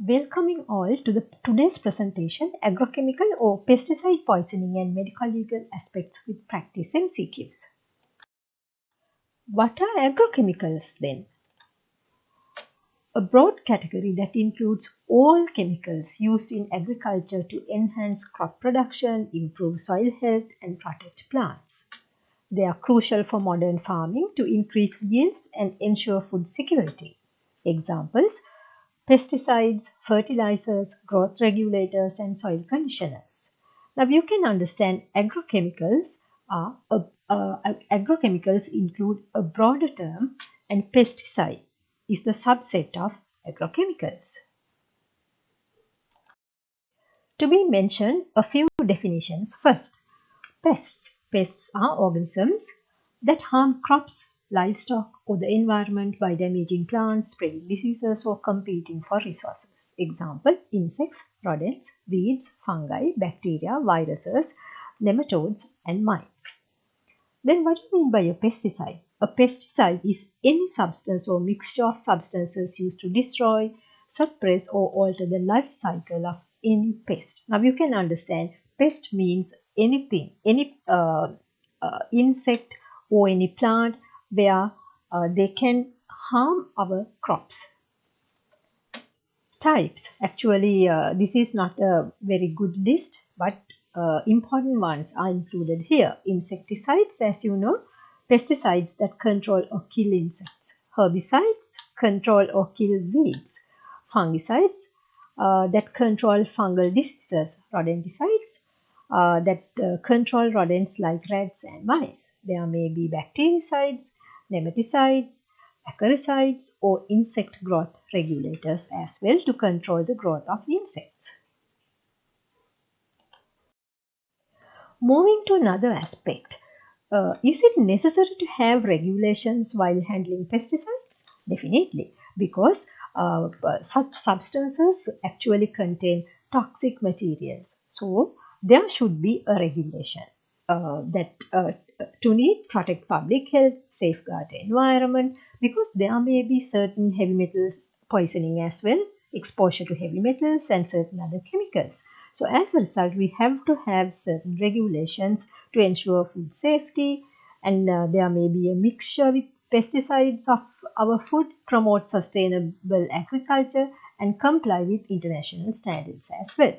Welcoming all to today's presentation, Agrochemical or Pesticide Poisoning and Medico-legal Aspects with Practice MCQs. What are agrochemicals then? A broad category that includes all chemicals used in agriculture to enhance crop production, improve soil health and protect plants. They are crucial for modern farming to increase yields and ensure food security. Examples: pesticides, fertilizers, growth regulators, and soil conditioners. Now you can understand agrochemicals include a broader term, and pesticide is the subset of agrochemicals. To be mentioned, a few definitions. First, pests. Pests are organisms that harm crops, livestock, or the environment by damaging plants, spreading diseases, or competing for resources. Example: insects, rodents, weeds, fungi, bacteria, viruses, nematodes, and mites. Then what do you mean by a pesticide? A pesticide is any substance or mixture of substances used to destroy, suppress, or alter the life cycle of any pest. Now you can understand pest means anything, any insect or any plant where they can harm our crops. Types. Actually, this is not a very good list, but important ones are included here. Insecticides, as you know, pesticides that control or kill insects. Herbicides control or kill weeds. Fungicides that control fungal diseases. Rodenticides that control rodents like rats and mice. There may be bactericides, nematicides, acaricides, or insect growth regulators as well to control the growth of insects. Moving to another aspect, is it necessary to have regulations while handling pesticides? Definitely, because such substances actually contain toxic materials. So, there should be a regulation to protect public health, safeguard the environment, because there may be certain heavy metals poisoning as well, exposure to heavy metals and certain other chemicals. So as a result, we have to have certain regulations to ensure food safety, and there may be a mixture with pesticides of our food, promote sustainable agriculture, and comply with international standards as well.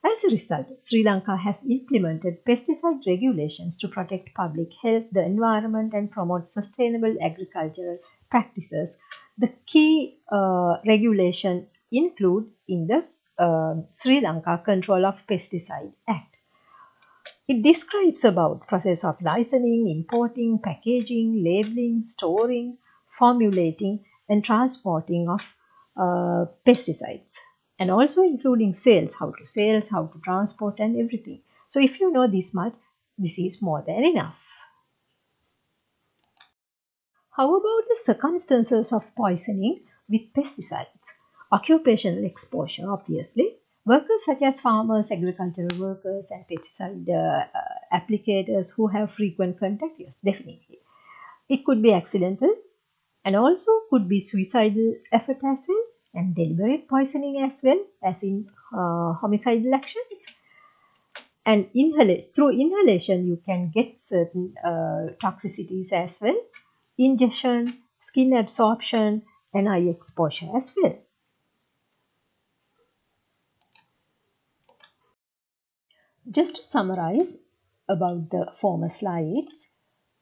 As a result, Sri Lanka has implemented pesticide regulations to protect public health, the environment, and promote sustainable agricultural practices. The key regulation include in the Sri Lanka Control of Pesticide Act. It describes about process of licensing, importing, packaging, labeling, storing, formulating, and transporting of pesticides, and also including sales, how to transport, and everything. So if you know this much, this is more than enough. How about the circumstances of poisoning with pesticides? Occupational exposure, obviously. Workers such as farmers, agricultural workers, and pesticide applicators who have frequent contact, yes, definitely. It could be accidental and also could be suicidal effort as well, and deliberate poisoning as well, as in homicidal actions. And through inhalation, you can get certain toxicities as well. Ingestion, skin absorption, and eye exposure as well. Just to summarize about the former slides.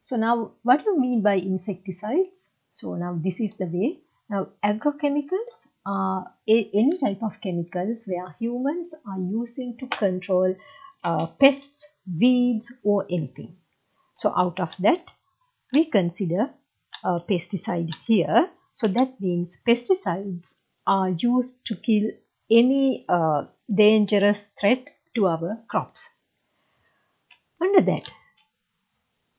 So now what do you mean by insecticides? So now this is the way. Now agrochemicals are any type of chemicals where humans are using to control pests, weeds, or anything. So out of that, we consider pesticide here. So that means pesticides are used to kill any dangerous threat to our crops. Under that,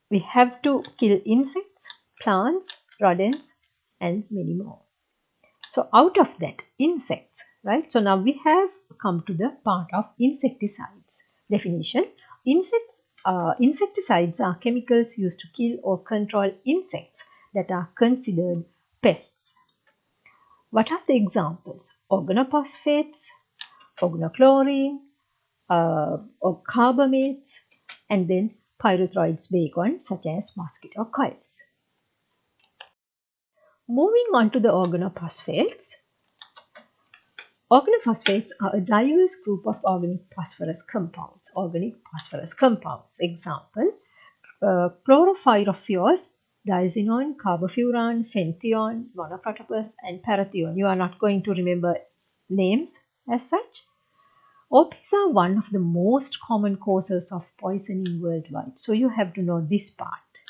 we have to kill insects, plants, rodents, and many more. So out of that, insects, right? So now we have come to the part of insecticides. Definition: insecticides are chemicals used to kill or control insects that are considered pests. What are the examples? Organophosphates, organochlorine, or carbamates, and then pyrethroids bake on, such as mosquito coils. Moving on to the organophosphates. Organophosphates are a diverse group of organic phosphorus compounds. Example, chlorofyrofores, diazinon, carbofuran, fenthion, monoprotopus, and parathion. You are not going to remember names as such. OPs are one of the most common causes of poisoning worldwide. So you have to know this part.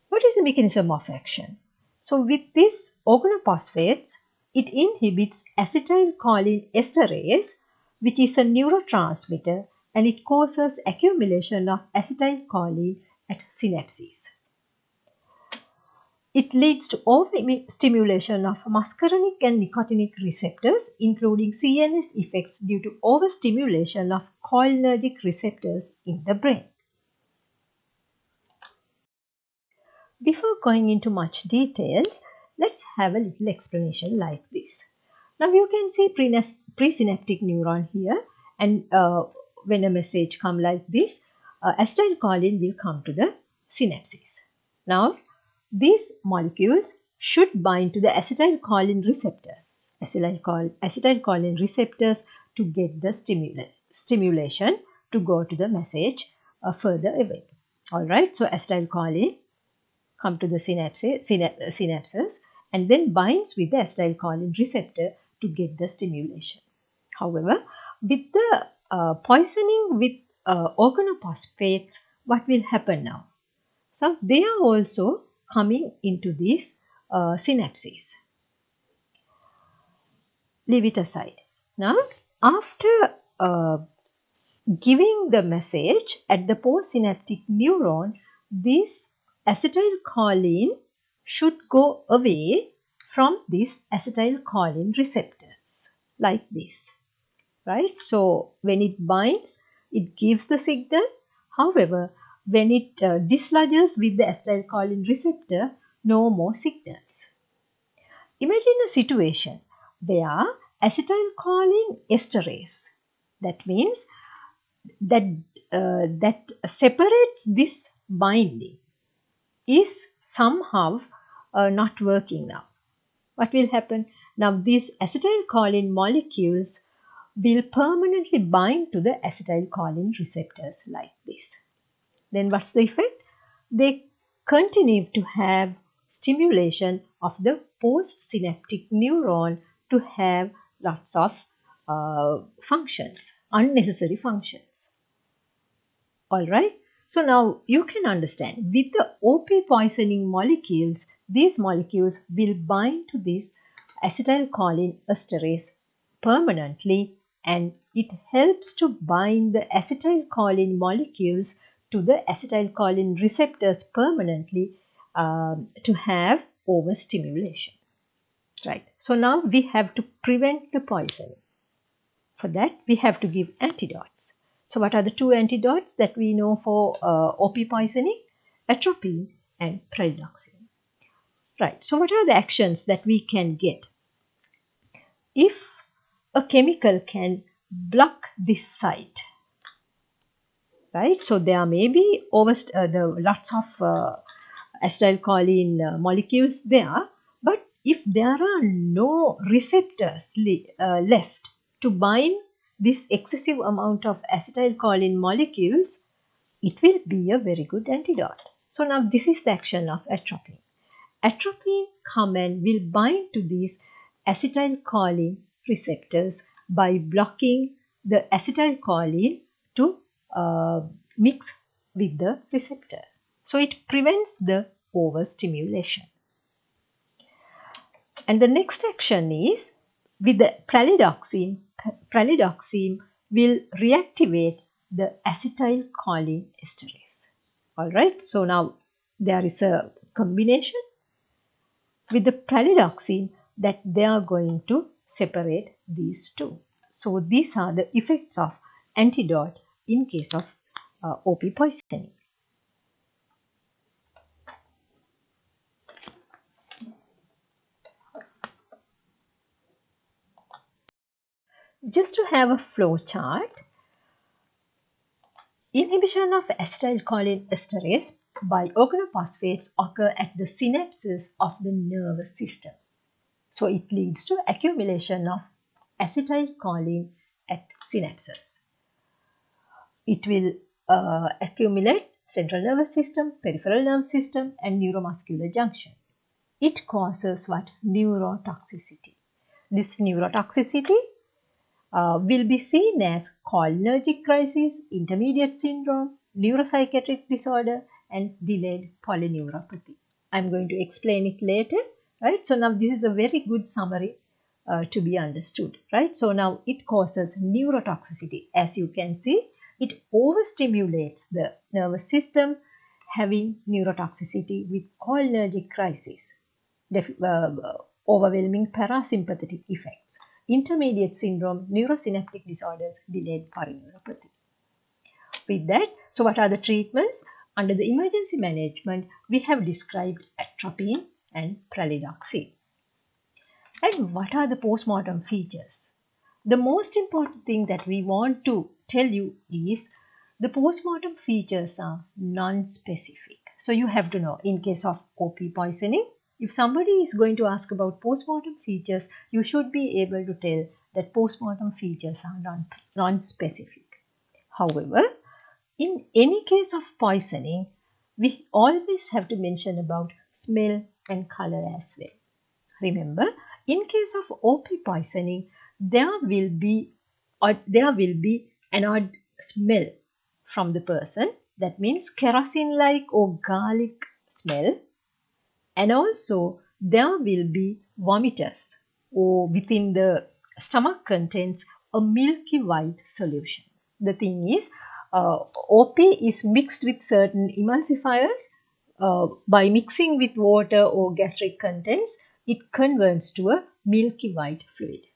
What is the mechanism of action? So with this organophosphates, it inhibits acetylcholine esterase, which is a neurotransmitter, and it causes accumulation of acetylcholine at synapses. It leads to overstimulation of muscarinic and nicotinic receptors, including CNS effects due to overstimulation of cholinergic receptors in the brain. Before going into much details, let's have a little explanation like this. Now you can see presynaptic neuron here, and when a message comes like this, acetylcholine will come to the synapses. Now these molecules should bind to the acetylcholine receptors, acetylcholine receptors, to get the stimulation to go to the message further away. Alright, so acetylcholine come to the synapses and then binds with the acetylcholine receptor to get the stimulation. However, with the poisoning with organophosphates, what will happen now? So they are also coming into these synapses. Leave it aside. Now, after giving the message at the postsynaptic neuron, this acetylcholine should go away from these acetylcholine receptors like this, right? So when it binds, it gives the signal. However, when it dislodges with the acetylcholine receptor, no more signals. Imagine a situation where acetylcholine esterase, that means that separates this binding, is somehow not working now. What will happen? Now these acetylcholine molecules will permanently bind to the acetylcholine receptors like this. Then what's the effect? They continue to have stimulation of the postsynaptic neuron to have lots of functions, unnecessary functions. Alright, so now you can understand with the OP poisoning molecules, these molecules will bind to this acetylcholine esterase permanently, and it helps to bind the acetylcholine molecules to the acetylcholine receptors permanently to have overstimulation. Right, so now we have to prevent the poisoning. For that, we have to give antidotes. So what are the two antidotes that we know for OP poisoning? Atropine and pralidoxime. Right, so what are the actions that we can get? If a chemical can block this site, right? So there may be lots of acetylcholine molecules there, but if there are no receptors left to bind this excessive amount of acetylcholine molecules, it will be a very good antidote. So now this is the action of atropine. Atropine come and will bind to these acetylcholine receptors by blocking the acetylcholine to mix with the receptor. So it prevents the overstimulation. And the next action is with the pralidoxime. Pralidoxime will reactivate the acetylcholine esterase. Alright, so now there is a combination with the pralidoxime that they are going to separate these two. So these are the effects of antidote in case of OP poisoning. Just to have a flow chart, inhibition of acetylcholine esterase by organophosphates occur at the synapses of the nervous system. So it leads to accumulation of acetylcholine at synapses. It will accumulate central nervous system, peripheral nervous system and neuromuscular junction. It causes what? Neurotoxicity. This neurotoxicity will be seen as cholinergic crisis, intermediate syndrome, neuropsychiatric disorder and delayed polyneuropathy. I'm going to explain it later, right? So now this is a very good summary to be understood, right? So now it causes neurotoxicity. As you can see, it overstimulates the nervous system, having neurotoxicity with cholinergic crisis, overwhelming parasympathetic effects, intermediate syndrome, neurosynaptic disorders, delayed polyneuropathy. With that, so what are the treatments? Under the emergency management, we have described atropine and pralidoxine. And what are the postmortem features? The most important thing that we want to tell you is the postmortem features are non-specific. So you have to know, in case of OP poisoning, if somebody is going to ask about postmortem features, you should be able to tell that postmortem features are non-specific. However, in any case of poisoning, we always have to mention about smell and color as well. Remember, in case of OP poisoning, there will be an odd smell from the person. That means kerosene-like or garlic smell. And also there will be vomitus, or within the stomach contains a milky white solution. The thing is, OP is mixed with certain emulsifiers. By mixing with water or gastric contents, it converts to a milky white fluid.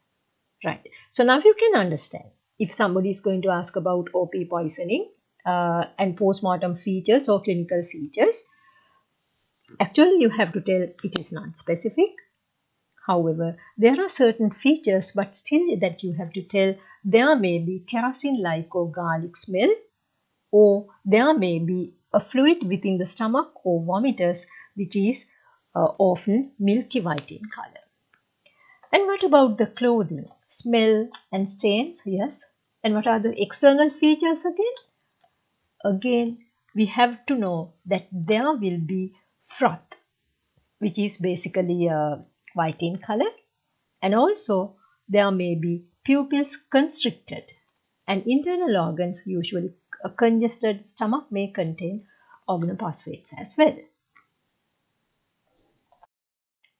Right. So now you can understand, if somebody is going to ask about OP poisoning and postmortem features or clinical features, actually you have to tell it is non-specific. However, there are certain features, but still that you have to tell there may be kerosene-like or garlic smell, or there may be a fluid within the stomach or vomitus, which is often milky white in color. And what about the clothing? Smell and stains, yes. And what are the external features again? Again, we have to know that there will be froth, which is basically white in color. And also, there may be pupils constricted. And internal organs, usually a congested stomach, may contain organophosphates as well.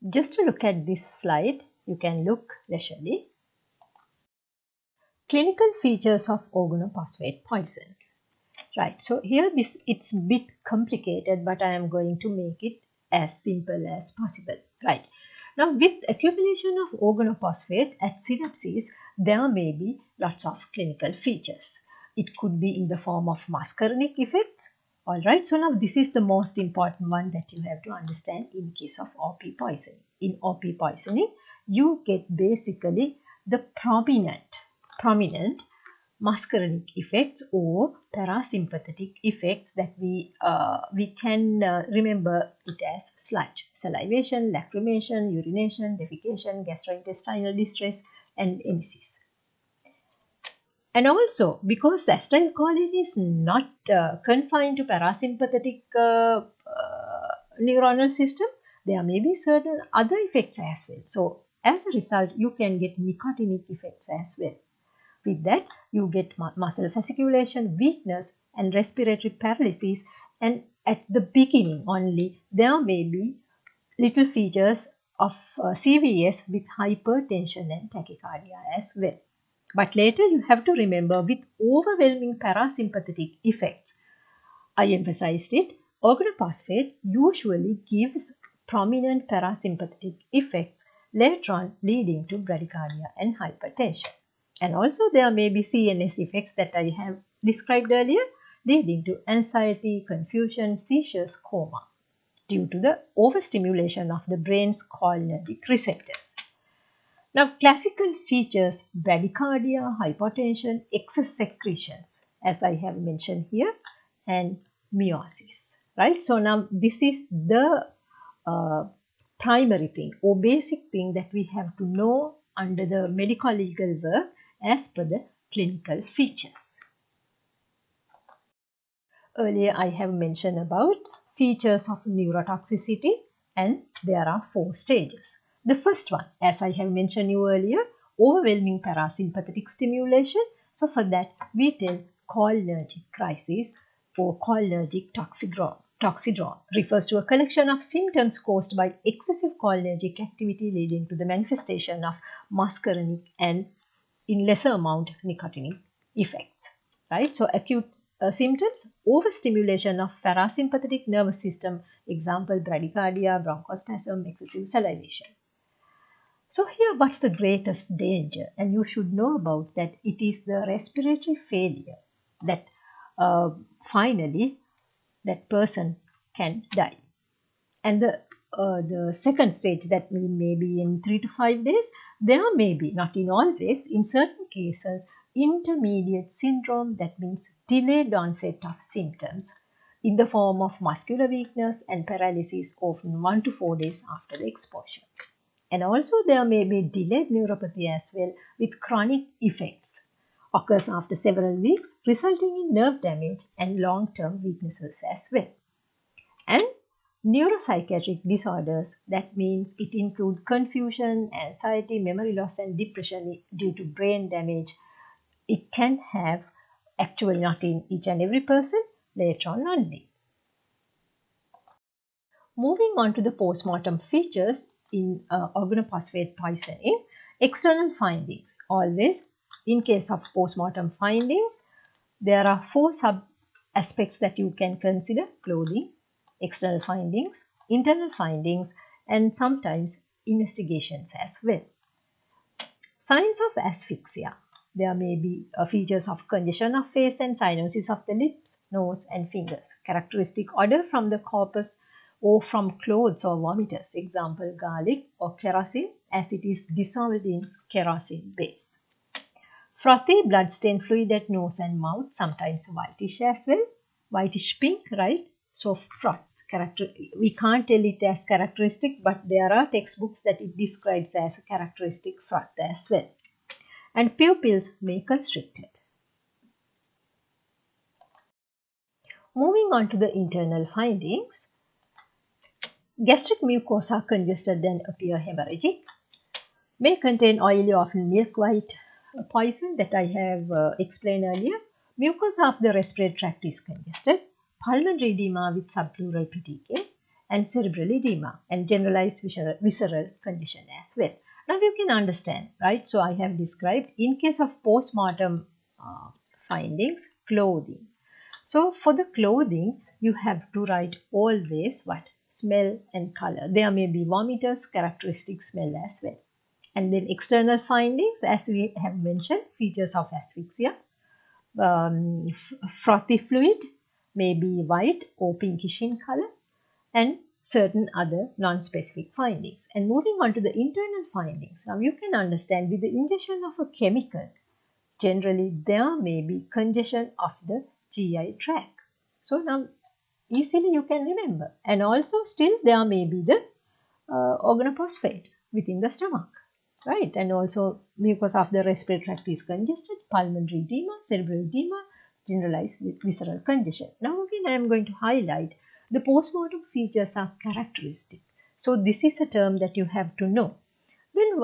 Just to look at this slide, you can look leisurely. Clinical features of organophosphate poison. Right, so here it's a bit complicated, but I am going to make it as simple as possible. Right, now with accumulation of organophosphate at synapses, there may be lots of clinical features. It could be in the form of muscarinic effects. All right, so now this is the most important one that you have to understand in case of OP poisoning. In OP poisoning, you get basically the prominent muscarinic effects or parasympathetic effects that we can remember it as sludge, salivation, lacrimation, urination, defecation, gastrointestinal distress and emesis. And also, because acetylcholine is not confined to parasympathetic neuronal system, there may be certain other effects as well. So, as a result, you can get nicotinic effects as well. With that, you get muscle fasciculation, weakness and respiratory paralysis, and at the beginning only, there may be little features of CVS with hypertension and tachycardia as well. But later you have to remember, with overwhelming parasympathetic effects, I emphasized it, organophosphate usually gives prominent parasympathetic effects later on, leading to bradycardia and hypertension. And also there may be CNS effects that I have described earlier, leading to anxiety, confusion, seizures, coma, due to the overstimulation of the brain's cholinergic receptors. Now, classical features bradycardia, hypotension, excess secretions, as I have mentioned here, and meiosis, right? So now this is the primary thing or basic thing that we have to know under the medico-legal work as per the clinical features. Earlier I have mentioned about features of neurotoxicity, and there are 4 stages. The first one, as I have mentioned you earlier, overwhelming parasympathetic stimulation. So for that we tell cholinergic crisis or cholinergic toxidrome refers to a collection of symptoms caused by excessive cholinergic activity leading to the manifestation of muscarinic and in lesser amount nicotinic effects, right? So acute symptoms, overstimulation of parasympathetic nervous system, example bradycardia, bronchospasm, excessive salivation. So here what's the greatest danger, and you should know about that it is the respiratory failure that finally that person can die. And the second stage, that may be in 3 to 5 days, there may be, not in all ways, in certain cases, intermediate syndrome, that means delayed onset of symptoms in the form of muscular weakness and paralysis, often 1 to 4 days after the exposure. And also there may be delayed neuropathy as well with chronic effects, occurs after several weeks, resulting in nerve damage and long-term weaknesses as well. And neuropsychiatric disorders, that means it includes confusion, anxiety, memory loss and depression due to brain damage. It can have, actually not in each and every person, later on only. Moving on to the postmortem features in organophosphate poisoning, external findings. Always in case of postmortem findings, there are 4 sub aspects that you can consider: clothing, external findings, internal findings, and sometimes investigations as well. Signs of asphyxia. There may be features of congestion of face and cyanosis of the lips, nose and fingers. Characteristic odor from the corpus or from clothes or vomiters. Example, garlic or kerosene, as it is dissolved in kerosene base. Frothy blood-stained fluid at nose and mouth, sometimes whitish as well. Whitish pink, right? So froth. We can't tell it as characteristic, but there are textbooks that it describes as a characteristic froth as well. And pupils may constricted. Moving on to the internal findings. Gastric mucosa congested and appear hemorrhagic. May contain oily, often milk white poison that I have explained earlier. Mucosa of the respiratory tract is congested. Pulmonary edema with subpleural petechiae and cerebral edema and generalized visceral condition as well. Now you can understand, right? So I have described in case of postmortem findings, clothing. So for the clothing, you have to write always what? Smell and color. There may be vomiters, characteristic smell as well. And then external findings, as we have mentioned, features of asphyxia, frothy fluid, may be white or pinkish in color, and certain other non-specific findings. And moving on to the internal findings, now you can understand with the ingestion of a chemical, generally there may be congestion of the GI tract. So now easily you can remember. And also still there may be the organophosphate within the stomach, right? And also mucosa of the respiratory tract is congested, pulmonary edema, cerebral edema, generalized visceral congestion. Now again I am going to highlight the postmortem features are characteristic. So this is a term that you have to know. Then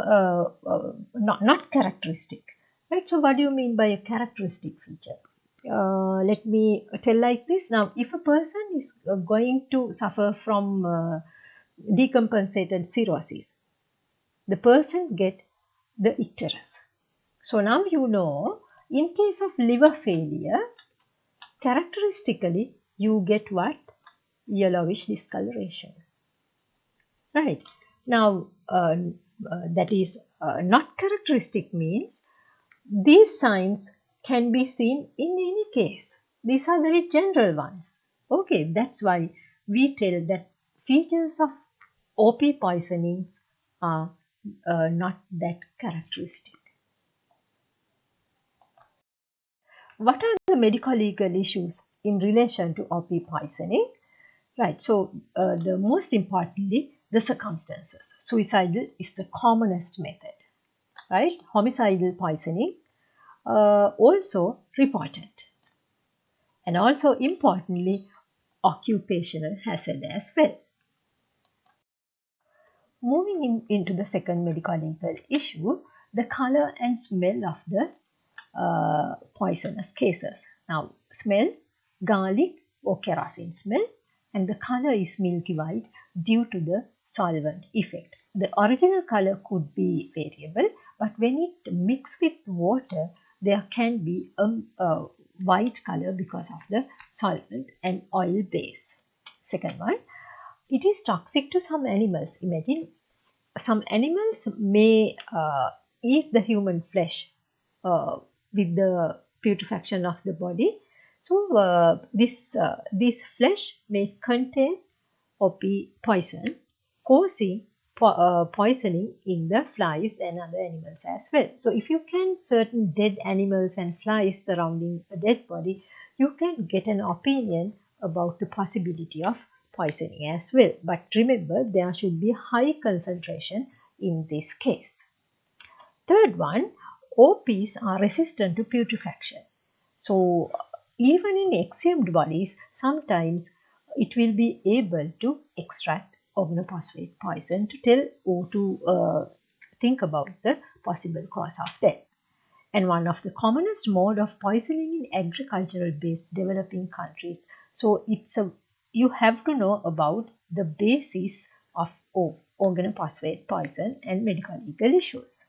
not characteristic, right? So what do you mean by a characteristic feature? Let me tell like this. Now if a person is going to suffer from decompensated cirrhosis, the person get the icterus. So now you know, in case of liver failure, characteristically you get what? Yellowish discoloration. Right. Now that is not characteristic means these signs can be seen in any case. These are very general ones. Okay, that's why we tell that features of OP poisonings are not that characteristic. What are the medico-legal issues in relation to OP poisoning? Right, so the most importantly, the circumstances. Suicidal is the commonest method, right? Homicidal poisoning also reported. And also importantly, occupational hazard as well. Moving into the second medico-legal issue, the color and smell of the poisonous cases. Now, smell, garlic or kerosene smell, and the color is milky white due to the solvent effect. The original color could be variable, but when it mixes with water, there can be a white color because of the solvent and oil base. Second one, it is toxic to some animals. Imagine some animals may eat the human flesh uh, with the putrefaction of the body. So this flesh may contain OP poison, causing poisoning in the flies and other animals as well. So if you can certain dead animals and flies surrounding a dead body, you can get an opinion about the possibility of poisoning as well. But remember, there should be high concentration in this case. Third one, OPs are resistant to putrefaction. So even in exhumed bodies, sometimes it will be able to extract organophosphate poison to tell or to think about the possible cause of death. And one of the commonest mode of poisoning in agricultural based developing countries. So you have to know about the basis of organophosphate poison and medical legal issues.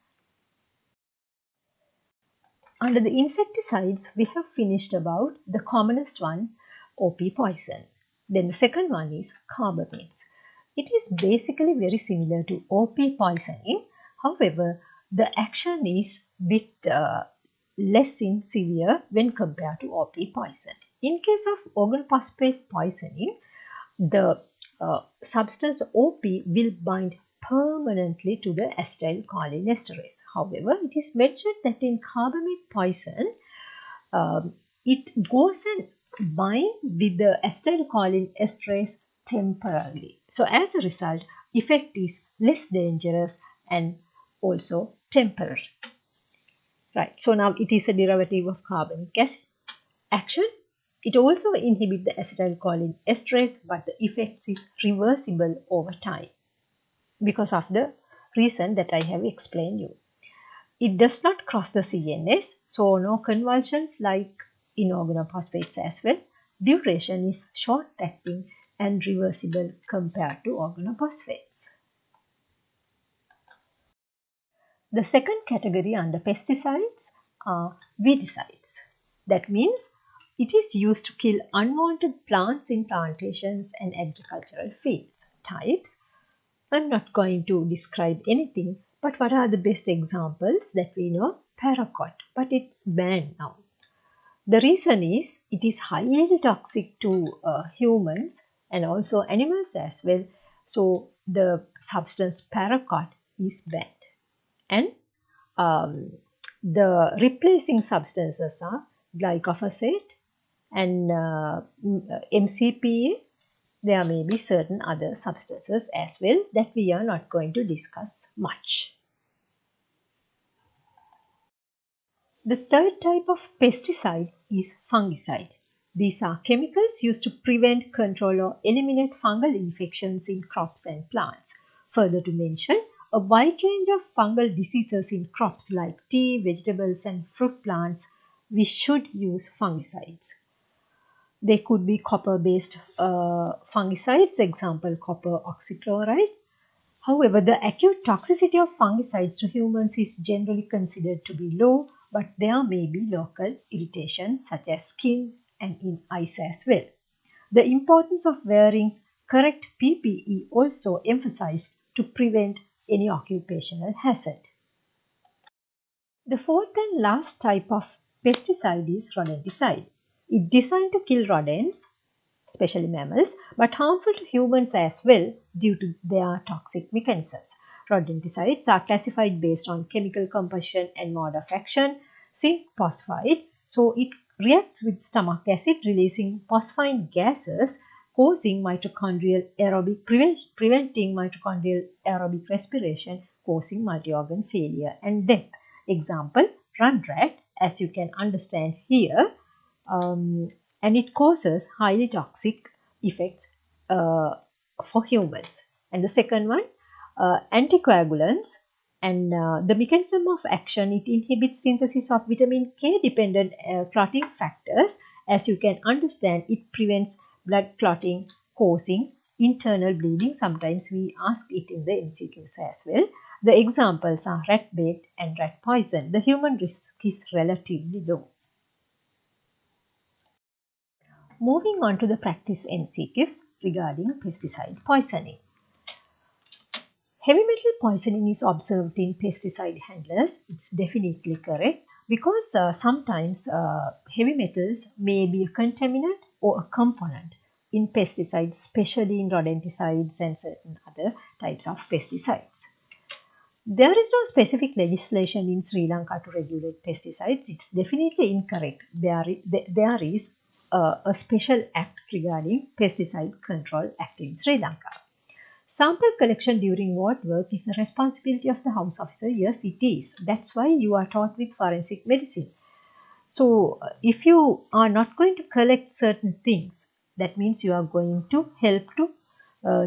Under the insecticides, we have finished about the commonest one, OP poison. Then the second one is carbamates. It is basically very similar to OP poisoning. However, the action is bit less severe when compared to OP poison. In case of organophosphate poisoning, the substance OP will bind permanently to the acetylcholinesterase. However, it is mentioned that in carbamate poison, it goes and bind with the acetylcholinesterase temporarily. So as a result, effect is less dangerous and also temporary. Right. So now it is a derivative of carbonic acid. Action, it also inhibits the acetylcholinesterase, but the effects is reversible over time because of the reason that I have explained you. It does not cross the CNS, so no convulsions like in organophosphates as well. Duration is short-acting and reversible compared to organophosphates. The second category under pesticides are weedicides. That means it is used to kill unwanted plants in plantations and agricultural fields. Types, I'm not going to describe anything, but what are the best examples that we know? Paraquat, but it's banned now. The reason is it is highly toxic to humans and also animals as well. So the substance paraquat is banned. And the replacing substances are glyphosate and MCPA. There may be certain other substances as well that we are not going to discuss much. The third type of pesticide is fungicide. These are chemicals used to prevent, control or eliminate fungal infections in crops and plants. Further to mention, a wide range of fungal diseases in crops like tea, vegetables and fruit plants, we should use fungicides. They could be copper-based fungicides, example copper oxychloride. However, the acute toxicity of fungicides to humans is generally considered to be low, but there may be local irritations such as skin and in eyes as well. The importance of wearing correct PPE also emphasized to prevent any occupational hazard. The fourth and last type of pesticide is rodenticide. It is designed to kill rodents, especially mammals, but harmful to humans as well due to their toxic mechanisms. Rodenticides are classified based on chemical composition and mode of action. Zinc phosphide, so it reacts with stomach acid, releasing phosphine gases, causing mitochondrial aerobic, preventing mitochondrial aerobic respiration, causing multi-organ failure and death. Example, run rat, as you can understand here, and it causes highly toxic effects for humans. And the second one, anticoagulants, and the mechanism of action, it inhibits synthesis of vitamin K dependent clotting factors. As you can understand, it prevents blood clotting, causing internal bleeding. Sometimes we ask it in the MCQs as well. The examples are rat bait and rat poison. The human risk is relatively low. Moving on to the practice MCQs regarding pesticide poisoning. Heavy metal poisoning is observed in pesticide handlers. It's definitely correct because sometimes heavy metals may be a contaminant or a component in pesticides, especially in rodenticides and certain other types of pesticides. There is no specific legislation in Sri Lanka to regulate pesticides. It's definitely incorrect. There is a special act regarding Pesticide Control Act in Sri Lanka. Sample collection during ward work is the responsibility of the house officer. Yes, it is. That's why you are taught with forensic medicine. So, if you are not going to collect certain things, that means you are going to help to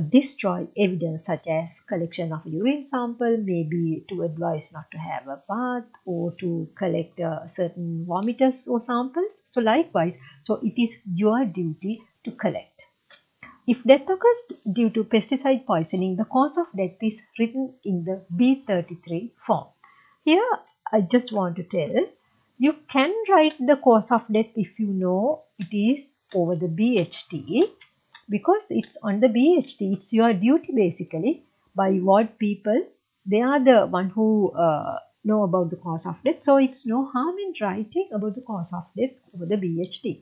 destroy evidence such as collection of urine sample, maybe to advise not to have a bath or to collect certain vomiters or samples. So, likewise, so it is your duty to collect. If death occurs due to pesticide poisoning, the cause of death is written in the B33 form. Here, I just want to tell, you can write the cause of death if you know it is over the BHT, because it's on the BHT. It's your duty basically. By ward people, they are the one who know about the cause of death. So, it's no harm in writing about the cause of death over the BHT.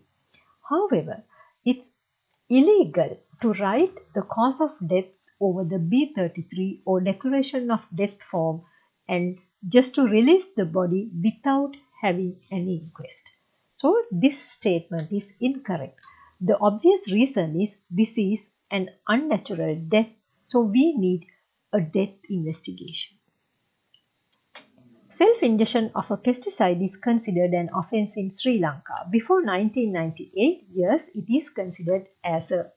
However, it's illegal to write the cause of death over the B33 or declaration of death form and just to release the body without having an inquest. So this statement is incorrect. The obvious reason is this is an unnatural death, so we need a death investigation. Self-injection of a pesticide is considered an offence in Sri Lanka. Before 1998, yes, it is considered as a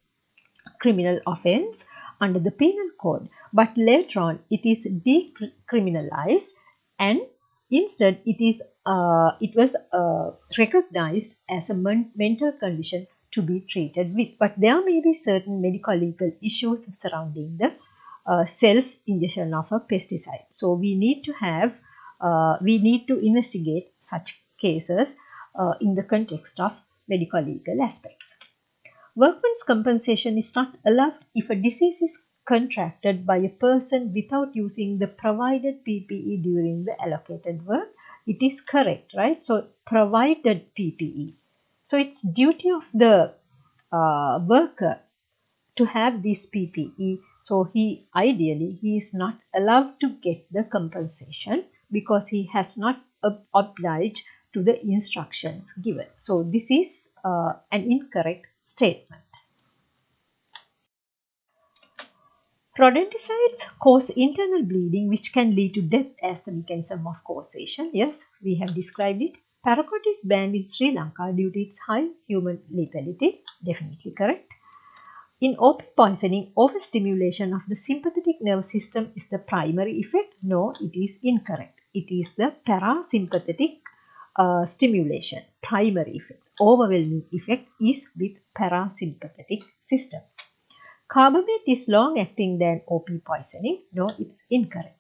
criminal offence under the penal code, but later on it is decriminalized and instead it was recognized as a mental condition to be treated with. But there may be certain medico-legal issues surrounding the self-injection of a pesticide. So we need to investigate such cases in the context of medico-legal aspects. Workman's compensation is not allowed if a disease is contracted by a person without using the provided PPE during the allocated work. It is correct, right? So, provided PPE. So, it's duty of the worker to have this PPE. So, he is not allowed to get the compensation because he has not obliged to the instructions given. So, this is an incorrect statement. Rodenticides cause internal bleeding which can lead to death as the mechanism of causation. Yes, we have described it. Paraquat is banned in Sri Lanka due to its high human lethality. Definitely correct. In opiate poisoning, overstimulation of the sympathetic nervous system is the primary effect. No, it is incorrect. It is the parasympathetic stimulation, primary effect. Overwhelming effect is with parasympathetic system. Carbamate is long acting than OP poisoning. No, it's incorrect.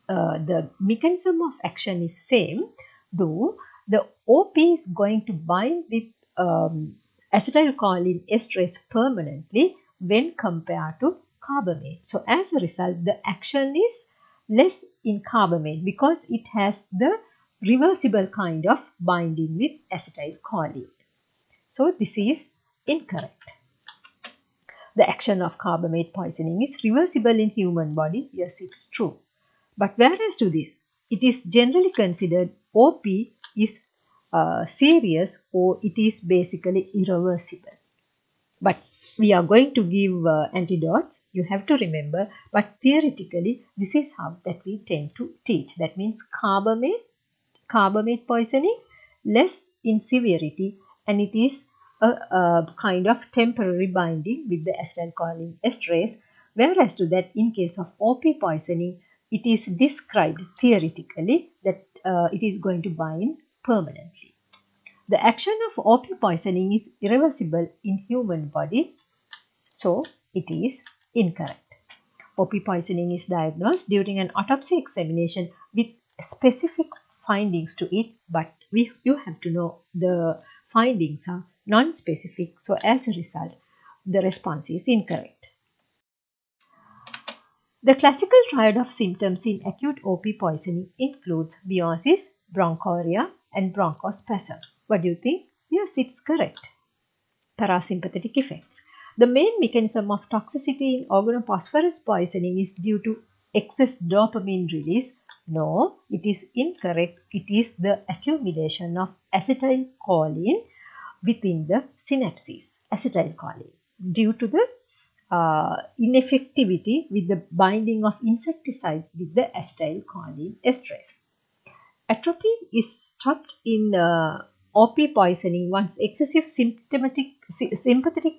The mechanism of action is same, though the OP is going to bind with acetylcholine esterase permanently when compared to carbamate. So as a result, the action is less in carbamate because it has the reversible kind of binding with acetylcholine. So this is incorrect. The action of carbamate poisoning is reversible in human body. Yes, it's true. But whereas to this, it is generally considered OP is serious or it is basically irreversible. But we are going to give antidotes, you have to remember, but theoretically this is how that we tend to teach. That means carbamate poisoning less in severity, and it is a kind of temporary binding with the acetylcholine esterase, whereas to that in case of OP poisoning it is described theoretically that it is going to bind permanently. The action of OP poisoning is irreversible in human body, so it is incorrect. OP poisoning is diagnosed during an autopsy examination with specific findings to it, but you have to know the findings are non-specific, so as a result the response is incorrect. The classical triad of symptoms in acute OP poisoning includes meiosis, bronchoria and bronchospasm. What do you think? Yes, it's correct. Parasympathetic effects. The main mechanism of toxicity in organophosphorus poisoning is due to excess dopamine release. No, it is incorrect. It is the accumulation of acetylcholine within the synapses. Acetylcholine due to the ineffectivity with the binding of insecticide with the acetylcholine esterase. Atropine is stopped in OP poisoning once excessive sympathetic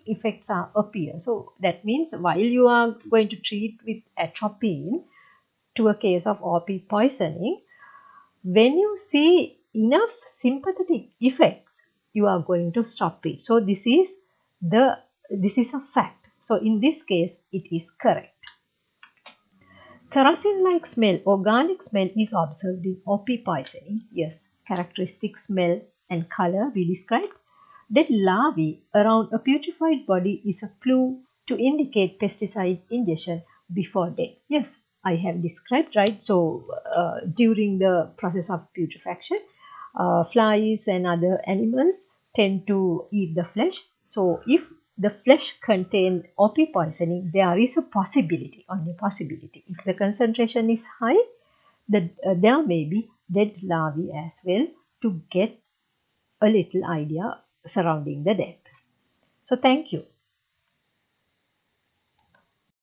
effects appear. So that means while you are going to treat with atropine to a case of OP poisoning, when you see enough sympathetic effects, you are going to stop it. So this is a fact. So in this case, it is correct. Kerosene-like smell or garlic smell is observed in OP poisoning. Yes, characteristic smell and color we described. Dead larvae around a putrefied body is a clue to indicate pesticide ingestion before death. Yes, I have described, right? So, during the process of putrefaction, flies and other animals tend to eat the flesh. So, if the flesh contain OP poisoning, there is a possibility, only possibility. If the concentration is high, there may be dead larvae as well to get a little idea surrounding the death. So, thank you.